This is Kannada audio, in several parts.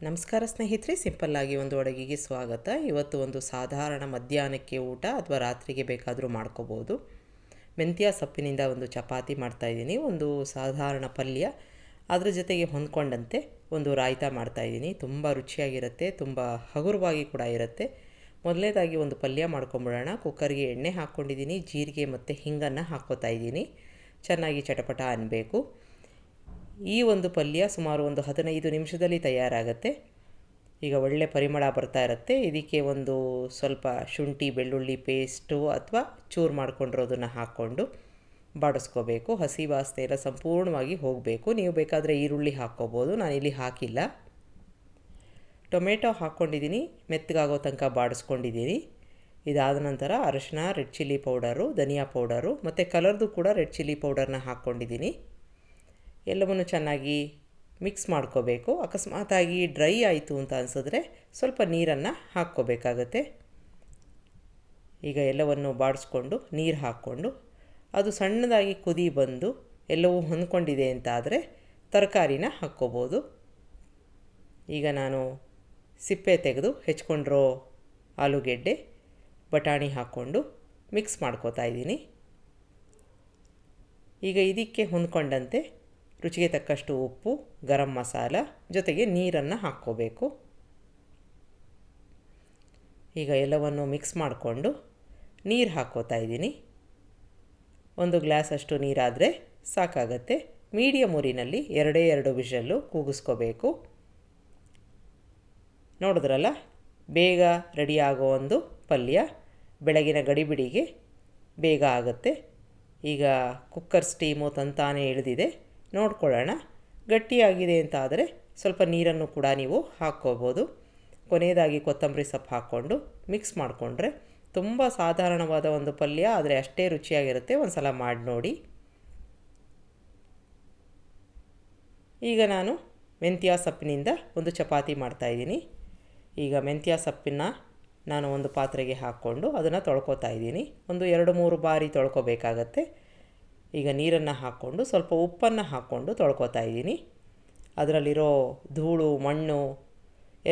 ನಮಸ್ಕಾರ ಸ್ನೇಹಿತರೆ, ಸಿಂಪಲ್ಲಾಗಿ ಒಂದು ಅಡುಗೆಗೆ ಸ್ವಾಗತ. ಇವತ್ತು ಒಂದು ಸಾಧಾರಣ ಮಧ್ಯಾಹ್ನಕ್ಕೆ ಊಟ ಅಥವಾ ರಾತ್ರಿಗೆ ಬೇಕಾದರೂ ಮಾಡ್ಕೋಬೋದು. ಮೆಂತ್ಯ ಸೊಪ್ಪಿನಿಂದ ಒಂದು ಚಪಾತಿ ಮಾಡ್ತಾಯಿದ್ದೀನಿ, ಒಂದು ಸಾಧಾರಣ ಪಲ್ಯ, ಅದ್ರ ಜೊತೆಗೆ ಹೊಂದ್ಕೊಂಡಂತೆ ಒಂದು ರಾಯ್ತ ಮಾಡ್ತಾಯಿದ್ದೀನಿ. ತುಂಬ ರುಚಿಯಾಗಿರುತ್ತೆ, ತುಂಬ ಹಗುರವಾಗಿ ಕೂಡ ಇರುತ್ತೆ. ಮೊದಲನೇದಾಗಿ ಒಂದು ಪಲ್ಯ ಮಾಡ್ಕೊಂಬಿಡೋಣ. ಕುಕ್ಕರ್ಗೆ ಎಣ್ಣೆ ಹಾಕ್ಕೊಂಡಿದ್ದೀನಿ, ಜೀರಿಗೆ ಮತ್ತು ಹಿಂಗನ್ನು ಹಾಕ್ಕೋತಾ ಇದ್ದೀನಿ. ಚೆನ್ನಾಗಿ ಚಟಪಟ ಅನ್ನಬೇಕು. ಈ ಒಂದು ಪಲ್ಯ ಸುಮಾರು ಒಂದು 15 ನಿಮಿಷದಲ್ಲಿ ತಯಾರಾಗುತ್ತೆ. ಈಗ ಒಳ್ಳೆ ಪರಿಮಳ ಬರ್ತಾ ಇರುತ್ತೆ. ಇದಕ್ಕೆ ಒಂದು ಸ್ವಲ್ಪ ಶುಂಠಿ ಬೆಳ್ಳುಳ್ಳಿ ಪೇಸ್ಟು ಅಥವಾ ಚೂರು ಮಾಡ್ಕೊಂಡಿರೋದನ್ನು ಹಾಕ್ಕೊಂಡು ಬಾಡಿಸ್ಕೋಬೇಕು. ಹಸಿ ವಾಸನೆ ಎಲ್ಲ ಸಂಪೂರ್ಣವಾಗಿ ಹೋಗಬೇಕು. ನೀವು ಬೇಕಾದರೆ ಈರುಳ್ಳಿ ಹಾಕ್ಕೋಬೋದು, ನಾನಿಲ್ಲಿ ಹಾಕಿಲ್ಲ. ಟೊಮೆಟೊ ಹಾಕ್ಕೊಂಡಿದ್ದೀನಿ, ಮೆತ್ತಗಾಗೋ ತನಕ ಬಾಡಿಸ್ಕೊಂಡಿದ್ದೀನಿ. ಇದಾದ ನಂತರ ಅರಿಶಿನ, ರೆಡ್ ಚಿಲ್ಲಿ ಪೌಡರು, ಧನಿಯಾ ಪೌಡರು ಮತ್ತು ಕಲರ್ದು ಕೂಡ ರೆಡ್ ಚಿಲ್ಲಿ ಪೌಡರ್ನ ಹಾಕ್ಕೊಂಡಿದ್ದೀನಿ. ಎಲ್ಲವನ್ನು ಚೆನ್ನಾಗಿ ಮಿಕ್ಸ್ ಮಾಡ್ಕೋಬೇಕು. ಅಕಸ್ಮಾತಾಗಿ ಡ್ರೈ ಆಯಿತು ಅಂತ ಅನಿಸಿದ್ರೆ ಸ್ವಲ್ಪ ನೀರನ್ನು ಹಾಕ್ಕೋಬೇಕಾಗತ್ತೆ. ಈಗ ಎಲ್ಲವನ್ನು ಬಾಡಿಸ್ಕೊಂಡು ನೀರು ಹಾಕ್ಕೊಂಡು ಅದು ಸಣ್ಣದಾಗಿ ಕುದಿ ಬಂದು ಎಲ್ಲವೂ ಹೊಂದ್ಕೊಂಡಿದೆ ಅಂತ ಆದರೆ ತರಕಾರಿನ ಹಾಕ್ಕೋಬೋದು. ಈಗ ನಾನು ಸಿಪ್ಪೆ ತೆಗೆದು ಹೆಚ್ಕೊಂಡಿರೋ ಆಲೂಗೆಡ್ಡೆ, ಬಟಾಣಿ ಹಾಕ್ಕೊಂಡು ಮಿಕ್ಸ್ ಮಾಡ್ಕೋತಾ ಇದ್ದೀನಿ. ಈಗ ಇದಕ್ಕೆ ಹೊಂದ್ಕೊಂಡಂತೆ ರುಚಿಗೆ ತಕ್ಕಷ್ಟು ಉಪ್ಪು, ಗರಂ ಮಸಾಲ ಜೊತೆಗೆ ನೀರನ್ನು ಹಾಕ್ಕೋಬೇಕು. ಈಗ ಎಲ್ಲವನ್ನು ಮಿಕ್ಸ್ ಮಾಡಿಕೊಂಡು ನೀರು ಹಾಕ್ಕೋತಾ ಇದ್ದೀನಿ. 1 ಗ್ಲಾಸಷ್ಟು ನೀರಾದರೆ ಸಾಕಾಗತ್ತೆ. ಮೀಡಿಯಮ್ ಊರಿನಲ್ಲಿ 2 ವಿಷಲ್ಲು ಕೂಗಿಸ್ಕೋಬೇಕು. ನೋಡಿದ್ರಲ್ಲ, ಬೇಗ ರೆಡಿಯಾಗೋ ಒಂದು ಪಲ್ಯ, ಬೆಳಗಿನ ಗಡಿಬಿಡಿಗೆ ಬೇಗ ಆಗುತ್ತೆ. ಈಗ ಕುಕ್ಕರ್ ಸ್ಟೀಮು ತಂತಾನೇ ಇಳಿದಿದೆ. ನೋಡ್ಕೊಳ್ಳೋಣ. ಗಟ್ಟಿಯಾಗಿದೆ ಅಂತ ಆದರೆ ಸ್ವಲ್ಪ ನೀರನ್ನು ಕೂಡ ನೀವು ಹಾಕ್ಕೋಬೋದು. ಕೊನೆಯದಾಗಿ ಕೊತ್ತಂಬರಿ ಸೊಪ್ಪು ಹಾಕ್ಕೊಂಡು ಮಿಕ್ಸ್ ಮಾಡಿಕೊಂಡ್ರೆ ತುಂಬ ಸಾಧಾರಣವಾದ ಒಂದು ಪಲ್ಯ, ಆದರೆ ಅಷ್ಟೇ ರುಚಿಯಾಗಿರುತ್ತೆ. ಒಂದು ಸಲ ಮಾಡಿ ನೋಡಿ. ಈಗ ನಾನು ಮೆಂತ್ಯ ಸೊಪ್ಪಿನಿಂದ ಒಂದು ಚಪಾತಿ ಮಾಡ್ತಾಯಿದ್ದೀನಿ. ಈಗ ಮೆಂತ್ಯ ಸೊಪ್ಪನ್ನು ನಾನು ಒಂದು ಪಾತ್ರೆಗೆ ಹಾಕ್ಕೊಂಡು ಅದನ್ನು ತೊಳ್ಕೊತಾ ಇದ್ದೀನಿ. ಒಂದು 2-3 ಬಾರಿ ತೊಳ್ಕೊಬೇಕಾಗತ್ತೆ. ಈಗ ನೀರನ್ನು ಹಾಕ್ಕೊಂಡು ಸ್ವಲ್ಪ ಉಪ್ಪನ್ನು ಹಾಕ್ಕೊಂಡು ತೊಳ್ಕೊತಾ ಇದ್ದೀನಿ. ಅದರಲ್ಲಿರೋ ಧೂಳು ಮಣ್ಣು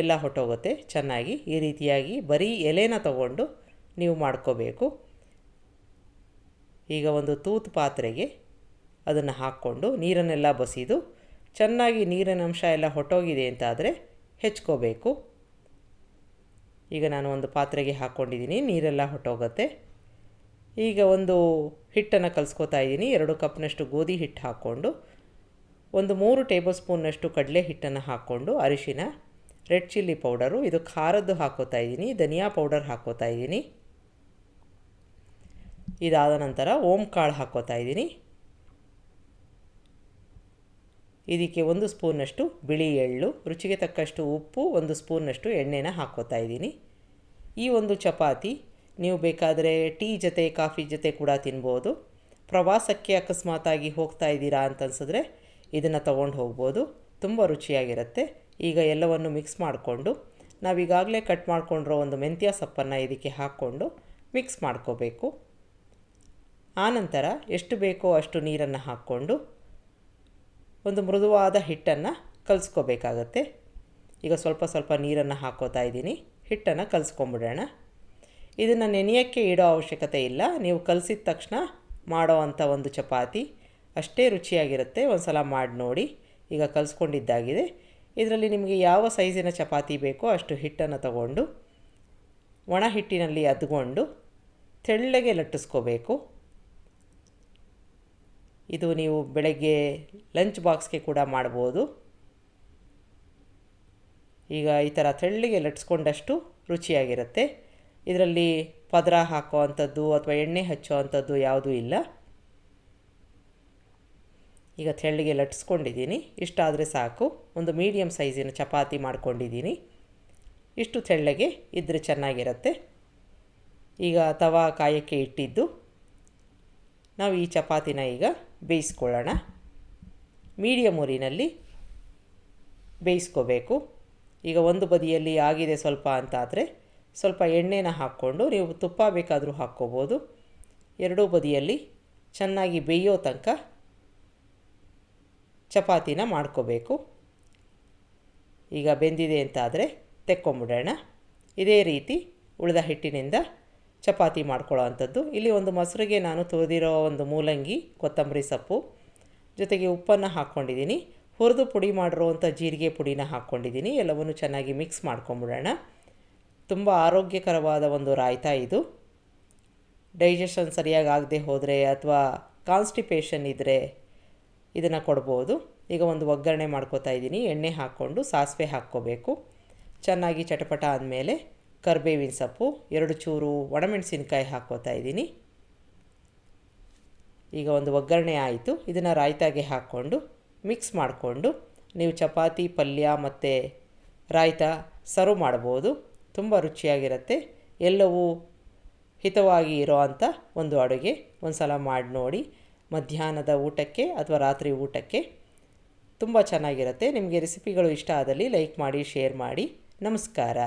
ಎಲ್ಲ ಹೊಟ್ಟೋಗುತ್ತೆ ಚೆನ್ನಾಗಿ. ಈ ರೀತಿಯಾಗಿ ಬರೀ ಎಲೆನ ತಗೊಂಡು ನೀವು ಮಾಡ್ಕೋಬೇಕು. ಈಗ ಒಂದು ತೂತು ಪಾತ್ರೆಗೆ ಅದನ್ನು ಹಾಕ್ಕೊಂಡು ನೀರನ್ನೆಲ್ಲ ಬಸಿದು ಚೆನ್ನಾಗಿ ನೀರಿನ ಅಂಶ ಎಲ್ಲ ಹೊಟ್ಟೋಗಿದೆ ಅಂತಾದರೆ ಹೆಚ್ಕೋಬೇಕು. ಈಗ ನಾನು ಒಂದು ಪಾತ್ರೆಗೆ ಹಾಕ್ಕೊಂಡಿದ್ದೀನಿ, ನೀರೆಲ್ಲ ಹೊಟ್ಟೋಗುತ್ತೆ. ಈಗ ಒಂದು ಹಿಟ್ಟನ್ನು ಕಲಿಸ್ಕೋತಾ ಇದ್ದೀನಿ. 2 ಕಪ್ನಷ್ಟು ಗೋಧಿ ಹಿಟ್ಟು ಹಾಕ್ಕೊಂಡು ಒಂದು 3 ಟೇಬಲ್ ಸ್ಪೂನ್ನಷ್ಟು ಕಡಲೆ ಹಿಟ್ಟನ್ನು ಹಾಕ್ಕೊಂಡು ಅರಿಶಿನ, ರೆಡ್ ಚಿಲ್ಲಿ ಪೌಡರು, ಇದು ಖಾರದ್ದು ಹಾಕ್ಕೋತಾ ಇದ್ದೀನಿ, ಧನಿಯಾ ಪೌಡರ್ ಹಾಕ್ಕೋತಾ ಇದ್ದೀನಿ. ಇದಾದ ನಂತರ ಓಂ ಕಾಳು ಹಾಕ್ಕೋತಾ ಇದ್ದೀನಿ. ಇದಕ್ಕೆ 1 ಸ್ಪೂನ್ನಷ್ಟು ಬಿಳಿ ಎಳ್ಳು, ರುಚಿಗೆ ತಕ್ಕಷ್ಟು ಉಪ್ಪು, 1 ಸ್ಪೂನ್ನಷ್ಟು ಎಣ್ಣೆನ ಹಾಕ್ಕೋತಾ ಇದ್ದೀನಿ. ಈ ಒಂದು ಚಪಾತಿ ನೀವು ಬೇಕಾದರೆ ಟೀ ಜೊತೆ ಕಾಫಿ ಜೊತೆ ಕೂಡ ತಿನ್ಬೋದು. ಪ್ರವಾಸಕ್ಕೆ ಅಕಸ್ಮಾತಾಗಿ ಹೋಗ್ತಾ ಇದ್ದೀರಾ ಅಂತ ಅನಿಸಿದ್ರೆ ಇದನ್ನು ತೊಗೊಂಡು ಹೋಗ್ಬೋದು. ತುಂಬ ರುಚಿಯಾಗಿರುತ್ತೆ. ಈಗ ಎಲ್ಲವನ್ನು ಮಿಕ್ಸ್ ಮಾಡಿಕೊಂಡು ನಾವೀಗಾಗಲೇ ಕಟ್ ಮಾಡ್ಕೊಂಡಿರೋ ಒಂದು ಮೆಂತ್ಯ ಸೊಪ್ಪನ್ನು ಇದಕ್ಕೆ ಹಾಕ್ಕೊಂಡು ಮಿಕ್ಸ್ ಮಾಡ್ಕೋಬೇಕು. ಆನಂತರ ಎಷ್ಟು ಬೇಕೋ ಅಷ್ಟು ನೀರನ್ನು ಹಾಕ್ಕೊಂಡು ಒಂದು ಮೃದುವಾದ ಹಿಟ್ಟನ್ನು ಕಲಿಸ್ಕೋಬೇಕಾಗತ್ತೆ. ಈಗ ಸ್ವಲ್ಪ ಸ್ವಲ್ಪ ನೀರನ್ನು ಹಾಕ್ಕೋತಾ ಇದ್ದೀನಿ. ಹಿಟ್ಟನ್ನು ಕಲಿಸ್ಕೊಂಬಿಡೋಣ. ಇದನ್ನು ನೆನೆಯೋಕ್ಕೆ ಇಡೋ ಅವಶ್ಯಕತೆ ಇಲ್ಲ. ನೀವು ಕಲಸಿದ ತಕ್ಷಣ ಮಾಡೋ ಅಂಥ ಒಂದು ಚಪಾತಿ ಅಷ್ಟೇ ರುಚಿಯಾಗಿರುತ್ತೆ. ಒಂದು ಸಲ ಮಾಡಿ ನೋಡಿ. ಈಗ ಕಲಿಸ್ಕೊಂಡಿದ್ದಾಗಿದೆ. ಇದರಲ್ಲಿ ನಿಮಗೆ ಯಾವ ಸೈಜಿನ ಚಪಾತಿ ಬೇಕೋ ಅಷ್ಟು ಹಿಟ್ಟನ್ನು ತಗೊಂಡು ಒಣ ಹಿಟ್ಟಿನಲ್ಲಿ ಅದ್ಕೊಂಡು ತೆಳ್ಳಗೆ ಲಟ್ಟಿಸ್ಕೋಬೇಕು. ಇದು ನೀವು ಬೆಳಗ್ಗೆ ಲಂಚ್ ಬಾಕ್ಸ್ಗೆ ಕೂಡ ಮಾಡ್ಬೋದು. ಈಗ ಈ ಥರ ತೆಳ್ಳಗೆ ಲಟ್ಟಿಸ್ಕೊಂಡಷ್ಟು ರುಚಿಯಾಗಿರುತ್ತೆ. ಇದರಲ್ಲಿ ಪದರ ಹಾಕೋ ಅಂಥದ್ದು ಅಥವಾ ಎಣ್ಣೆ ಹಚ್ಚೋ ಅಂಥದ್ದು ಯಾವುದೂ ಇಲ್ಲ. ಈಗ ತೆಳ್ಳಗೆ ಲಟ್ಟಿಸ್ಕೊಂಡಿದ್ದೀನಿ. ಇಷ್ಟಾದರೆ ಸಾಕು. ಒಂದು ಮೀಡಿಯಮ್ ಸೈಜಿನ ಚಪಾತಿ ಮಾಡ್ಕೊಂಡಿದ್ದೀನಿ. ಇಷ್ಟು ತೆಳ್ಳಗೆ ಇದ್ದರೆ ಚೆನ್ನಾಗಿರುತ್ತೆ. ಈಗ ತವಾ ಕಾಯಕ್ಕೆ ಇಟ್ಟಿದ್ದು ನಾವು ಈ ಚಪಾತಿನ ಈಗ ಬೇಯಿಸ್ಕೊಳ್ಳೋಣ. ಮೀಡಿಯಮ್ ಊರಿನಲ್ಲಿ ಬೇಯಿಸ್ಕೋಬೇಕು. ಈಗ ಒಂದು ಬದಿಯಲ್ಲಿ ಆಗಿದೆ ಸ್ವಲ್ಪ ಅಂತಾದರೆ ಸ್ವಲ್ಪ ಎಣ್ಣೆನ ಹಾಕ್ಕೊಂಡು, ನೀವು ತುಪ್ಪ ಬೇಕಾದರೂ ಹಾಕ್ಕೋಬೋದು. 2 ಬದಿಯಲ್ಲಿ ಚೆನ್ನಾಗಿ ಬೇಯೋ ತನಕ ಚಪಾತಿನ ಮಾಡ್ಕೋಬೇಕು. ಈಗ ಬೆಂದಿದೆ ಅಂತಾದರೆ ತೆಕ್ಕೊಂಬಿಡೋಣ. ಇದೇ ರೀತಿ ಉಳಿದ ಹಿಟ್ಟಿನಿಂದ ಚಪಾತಿ ಮಾಡ್ಕೊಳ್ಳೋ ಅಂಥದ್ದು. ಇಲ್ಲಿ ಒಂದು ಮೊಸರಿಗೆ ನಾನು ತುರಿದಿರೋ ಒಂದು ಮೂಲಂಗಿ, ಕೊತ್ತಂಬರಿ ಸೊಪ್ಪು ಜೊತೆಗೆ ಉಪ್ಪನ್ನು ಹಾಕ್ಕೊಂಡಿದ್ದೀನಿ. ಹುರಿದು ಪುಡಿ ಮಾಡಿರೋವಂಥ ಜೀರಿಗೆ ಪುಡಿನ ಹಾಕ್ಕೊಂಡಿದ್ದೀನಿ. ಎಲ್ಲವನ್ನು ಚೆನ್ನಾಗಿ ಮಿಕ್ಸ್ ಮಾಡ್ಕೊಂಬಿಡೋಣ. ತುಂಬ ಆರೋಗ್ಯಕರವಾದ ಒಂದು ರಾಯ್ತ ಇದು. ಡೈಜೆಷನ್ ಸರಿಯಾಗಿ ಆಗದೆ ಹೋದರೆ ಅಥವಾ ಕಾನ್ಸ್ಟಿಪೇಷನ್ ಇದ್ದರೆ ಇದನ್ನು ಕೊಡ್ಬೋದು. ಈಗ ಒಂದು ಒಗ್ಗರಣೆ ಮಾಡ್ಕೋತಾ ಇದ್ದೀನಿ. ಎಣ್ಣೆ ಹಾಕ್ಕೊಂಡು ಸಾಸಿವೆ ಹಾಕ್ಕೋಬೇಕು. ಚೆನ್ನಾಗಿ ಚಟಪಟ ಆದಮೇಲೆ ಕರಿಬೇವಿನ ಸೊಪ್ಪು, 2 ಚೂರು ಒಣಮೆಣಸಿನ್ಕಾಯಿ ಹಾಕ್ಕೋತಾ ಇದ್ದೀನಿ. ಈಗ ಒಂದು ಒಗ್ಗರಣೆ ಆಯಿತು. ಇದನ್ನು ರಾಯ್ತಾಗೆ ಹಾಕ್ಕೊಂಡು ಮಿಕ್ಸ್ ಮಾಡಿಕೊಂಡು ನೀವು ಚಪಾತಿ, ಪಲ್ಯ ಮತ್ತು ರಾಯ್ತ ಸರ್ವ್ ಮಾಡ್ಬೋದು. ತುಂಬ ರುಚಿಯಾಗಿರುತ್ತೆ. ಎಲ್ಲವೂ ಹಿತವಾಗಿ ಇರೋ ಅಂಥ ಒಂದು ಅಡುಗೆ. ಒಂದು ಸಲ ಮಾಡಿ ನೋಡಿ. ಮಧ್ಯಾಹ್ನದ ಊಟಕ್ಕೆ ಅಥವಾ ರಾತ್ರಿ ಊಟಕ್ಕೆ ತುಂಬ ಚೆನ್ನಾಗಿರುತ್ತೆ. ನಿಮಗೆ ರೆಸಿಪಿಗಳು ಇಷ್ಟ ಆದಲ್ಲಿ ಲೈಕ್ ಮಾಡಿ, ಶೇರ್ ಮಾಡಿ. ನಮಸ್ಕಾರ.